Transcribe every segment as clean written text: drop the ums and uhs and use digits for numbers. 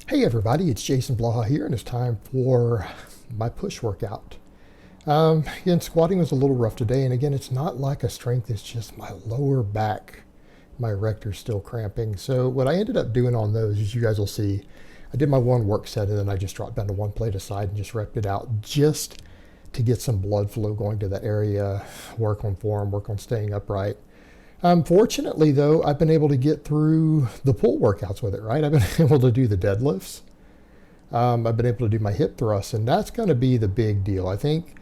Hey everybody, it's Jason Blaha here, and it's time for my push workout. Again, squatting was a little rough today, and again, it's not like a strength, it's just my lower back. My rector's still cramping. So what I ended up doing on those, as you guys will see, I did my one work set, and then I just dropped down to one plate aside and just repped it out just to get some blood flow going to that area, work on form, work on staying upright. Fortunately, though, I've been able to get through the pull workouts with it, right? I've been able to do the deadlifts. I've been able to do my hip thrusts, and that's going to be the big deal. I think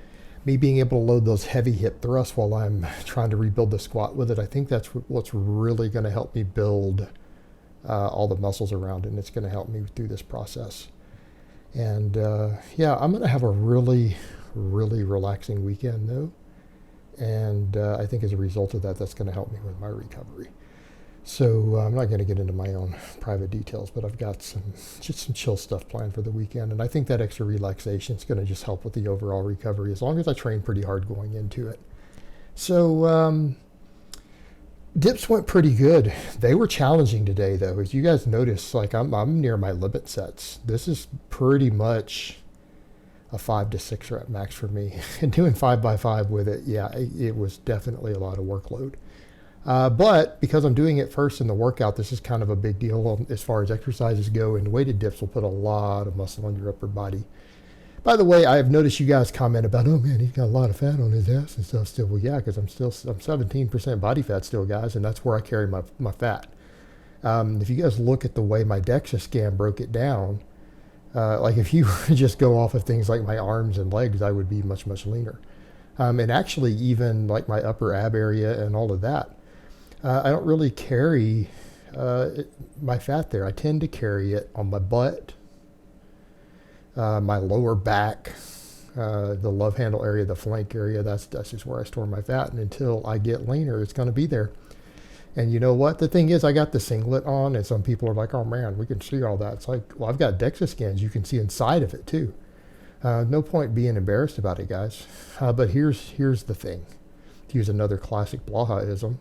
me being able to load those heavy hip thrusts while I'm trying to rebuild the squat with it, I think that's what's really going to help me build all the muscles around it, and it's going to help me through this process. And yeah, I'm going to have a really, really relaxing weekend, though. And I think as a result of that, that's going to help me with my recovery. So I'm not going to get into my own private details, but I've got just some chill stuff planned for the weekend, and I think that extra relaxation is going to just help with the overall recovery as long as I train pretty hard going into it. So dips went pretty good. They were challenging today, though, as you guys notice. Like I'm near my limit sets. This is pretty much a 5 to 6 rep max for me. And doing 5x5 with it, yeah, it was definitely a lot of workload. But because I'm doing it first in the workout, this is kind of a big deal as far as exercises go, and weighted dips will put a lot of muscle on your upper body. By the way, I've noticed you guys comment about, oh man, he's got a lot of fat on his ass and stuff still. Well, yeah, because I'm 17% body fat still, guys, and that's where I carry my fat. If you guys look at the way my DEXA scan broke it down, like if you just go off of things like my arms and legs, I would be much, much leaner. And actually even like my upper ab area and all of that, I don't really carry my fat there. I tend to carry it on my butt, my lower back, the love handle area, the flank area. That's just where I store my fat. And until I get leaner, it's going to be there. And you know what? The thing is, I got the singlet on, and some people are like, oh man, we can see all that. It's like, well, I've got DEXA scans. You can see inside of it too. No point being embarrassed about it, guys. But here's the thing. To use another classic Blaha-ism,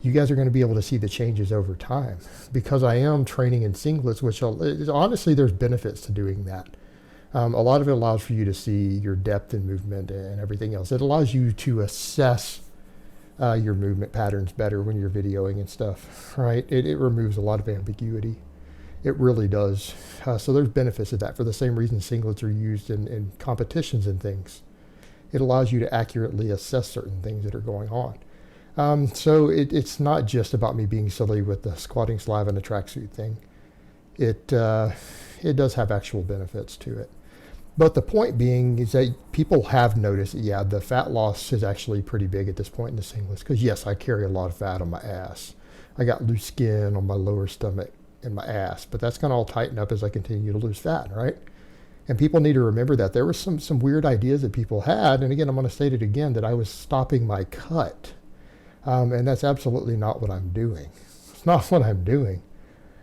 you guys are going to be able to see the changes over time. Because I am training in singlets, which honestly, there's benefits to doing that. A lot of it allows for you to see your depth and movement and everything else. It allows you to assess your movement patterns better when you're videoing and stuff, right? It removes a lot of ambiguity. It really does. So there's benefits to that for the same reason singlets are used in competitions and things. It allows you to accurately assess certain things that are going on. So it's not just about me being silly with the squatting slab and the tracksuit thing. It does have actual benefits to it. But the point being is that people have noticed that, yeah, the fat loss is actually pretty big at this point in the singlets. Because, yes, I carry a lot of fat on my ass. I got loose skin on my lower stomach and my ass. But that's going to all tighten up as I continue to lose fat, right? And people need to remember that. There were some weird ideas that people had. And, again, I'm going to state it again, that I was stopping my cut. And that's absolutely not what I'm doing. It's not what I'm doing.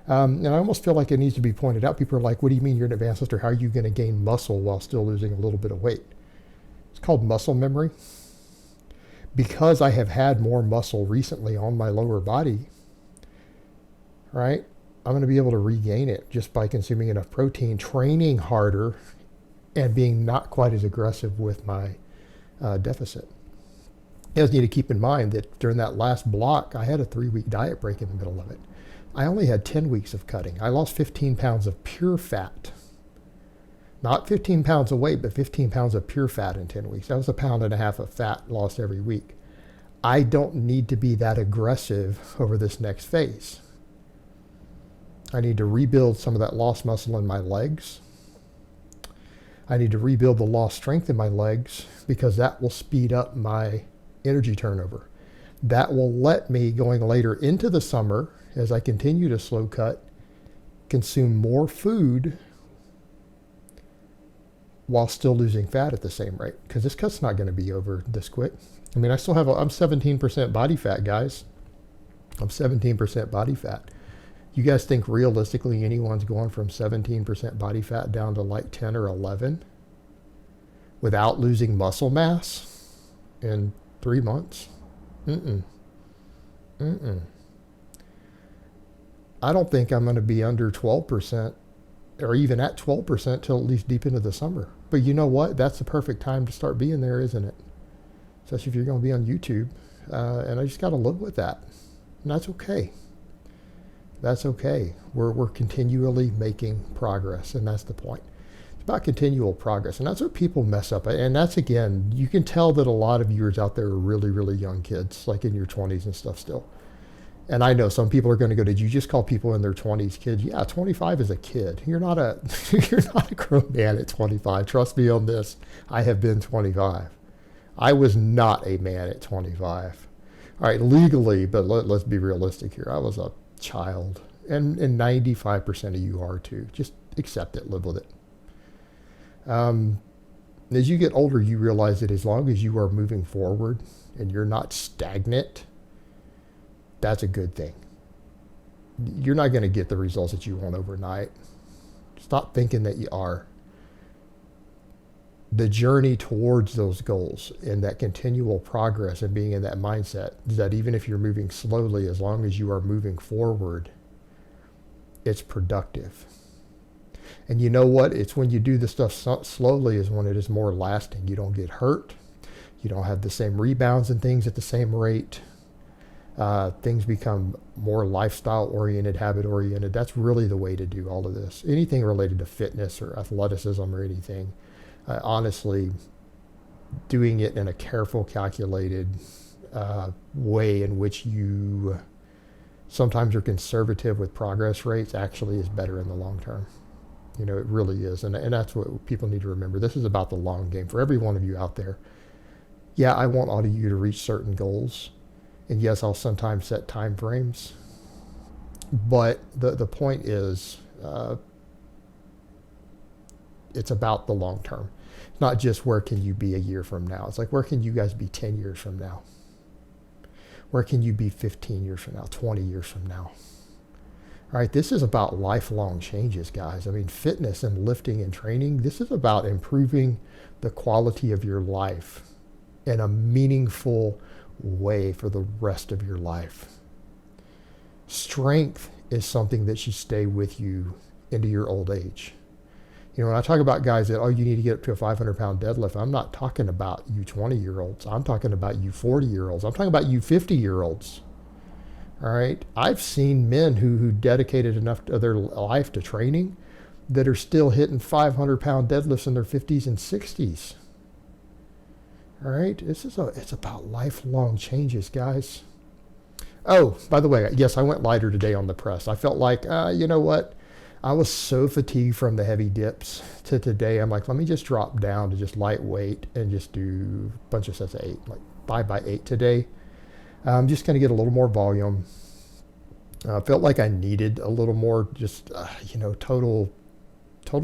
And I almost feel like it needs to be pointed out. People are like, what do you mean you're an advanced lifter? How are you going to gain muscle while still losing a little bit of weight? It's called muscle memory. Because I have had more muscle recently on my lower body, right? I'm going to be able to regain it just by consuming enough protein, training harder, and being not quite as aggressive with my deficit. You guys need to keep in mind that during that last block, I had a 3-week diet break in the middle of it. I only had 10 weeks of cutting. I lost 15 pounds of pure fat. Not 15 pounds of weight, but 15 pounds of pure fat in 10 weeks. That was 1.5 pounds of fat lost every week. I don't need to be that aggressive over this next phase. I need to rebuild some of that lost muscle in my legs. I need to rebuild the lost strength in my legs because that will speed up my energy turnover. That will let me, going later into the summer, as I continue to slow cut, consume more food while still losing fat at the same rate. Because this cut's not going to be over this quick. I mean, I'm 17% body fat, guys. I'm 17% body fat. You guys think realistically anyone's going from 17% body fat down to like 10 or 11 without losing muscle mass in 3 months? I don't think I'm going to be under 12% or even at 12% till at least deep into the summer. But you know what? That's the perfect time to start being there, isn't it? Especially if you're going to be on YouTube. And I just got to live with that. And that's okay. That's okay. We're continually making progress, and that's the point. It's about continual progress, and that's where people mess up. And that's, again, you can tell that a lot of viewers out there are really, really young kids, like in your 20s and stuff still. And I know some people are going to go, did you just call people in their 20s kids? Yeah, 25 is a kid. You're not a you're not a grown man at 25. Trust me on this. I have been 25. I was not a man at 25. All right, legally, but let's be realistic here. I was a child, and 95% of you are too. Just accept it, live with it. As you get older, you realize that as long as you are moving forward and you're not stagnant, that's a good thing. You're not going to get the results that you want overnight. Stop thinking that you are. The journey towards those goals and that continual progress and being in that mindset is that even if you're moving slowly, as long as you are moving forward, it's productive. And you know what? It's when you do the stuff slowly is when it is more lasting. You don't get hurt. You don't have the same rebounds and things at the same rate. Things become more lifestyle oriented, habit oriented. That's really the way to do all of this. Anything related to fitness or athleticism or anything. Honestly, doing it in a careful, calculated way in which you sometimes are conservative with progress rates actually is better in the long term. You know, it really is. And that's what people need to remember. This is about the long game for every one of you out there. Yeah, I want all of you to reach certain goals. And yes, I'll sometimes set time frames. But the point is, it's about the long term. It's not just where can you be a year from now. It's like, where can you guys be 10 years from now? Where can you be 15 years from now, 20 years from now? All right, this is about lifelong changes, guys. I mean, fitness and lifting and training, this is about improving the quality of your life in a meaningful way for the rest of your life. Strength is something that should stay with you into your old age. You know, when I talk about guys that, oh, you need to get up to a 500-pound deadlift, I'm not talking about you 20-year-olds. I'm talking about you 40-year-olds. I'm talking about you 50-year-olds. All right? I've seen men who dedicated enough of their life to training that are still hitting 500-pound deadlifts in their 50s and 60s. All right? It's about lifelong changes, guys. Oh, by the way, yes, I went lighter today on the press. I felt like, you know what? I was so fatigued from the heavy dips to today. I'm like, let me just drop down to just lightweight and just do a bunch of sets of 8, like 5x8 today. I'm just going to get a little more volume. I felt like I needed a little more just, total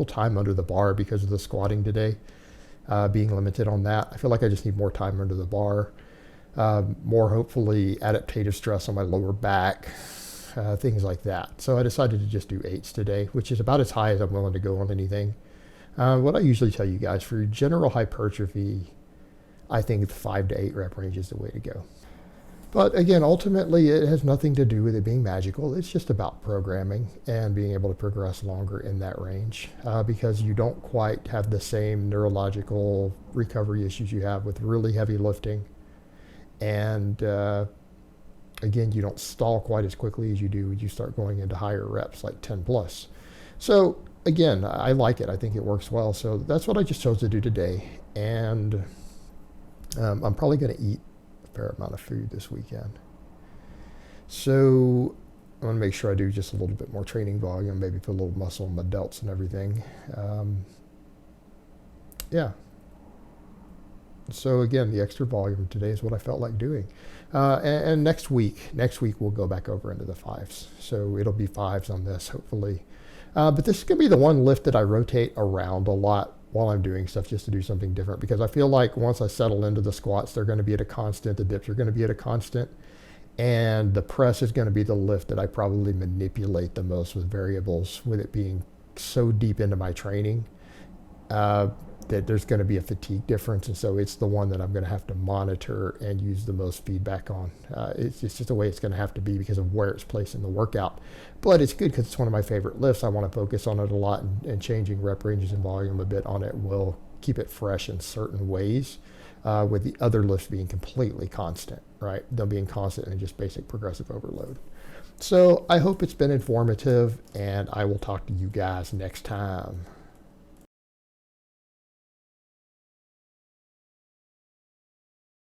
time under the bar because of the squatting today, being limited on that. I feel like I just need more time under the bar, more hopefully adaptive stress on my lower back, things like that. So I decided to just do 8s today, which is about as high as I'm willing to go on anything. What I usually tell you guys, for general hypertrophy, I think the 5 to 8 rep range is the way to go. But again, ultimately, it has nothing to do with it being magical. It's just about programming and being able to progress longer in that range because you don't quite have the same neurological recovery issues you have with really heavy lifting. And again, you don't stall quite as quickly as you do when you start going into higher reps, like 10 plus. So again, I like it. I think it works well. So that's what I just chose to do today. And I'm probably going to eat a fair amount of food this weekend. So I want to make sure I do just a little bit more training volume, maybe put a little muscle in my delts and everything. Yeah. So again, the extra volume today is what I felt like doing. And next week we'll go back over into the 5s. So it'll be 5s on this, hopefully. But this is going to be the one lift that I rotate around a lot while I'm doing stuff just to do something different. Because I feel like once I settle into the squats, they're going to be at a constant. The dips are going to be at a constant. And the press is going to be the lift that I probably manipulate the most with variables, with it being so deep into my training. that there's going to be a fatigue difference, and so it's the one that I'm going to have to monitor and use the most feedback on. It's just the way it's going to have to be because of where it's placed in the workout. But it's good because it's one of my favorite lifts. I want to focus on it a lot, and changing rep ranges and volume a bit on it will keep it fresh in certain ways, with the other lifts being completely constant, right? Them being constant and just basic progressive overload. So I hope it's been informative, and I will talk to you guys next time.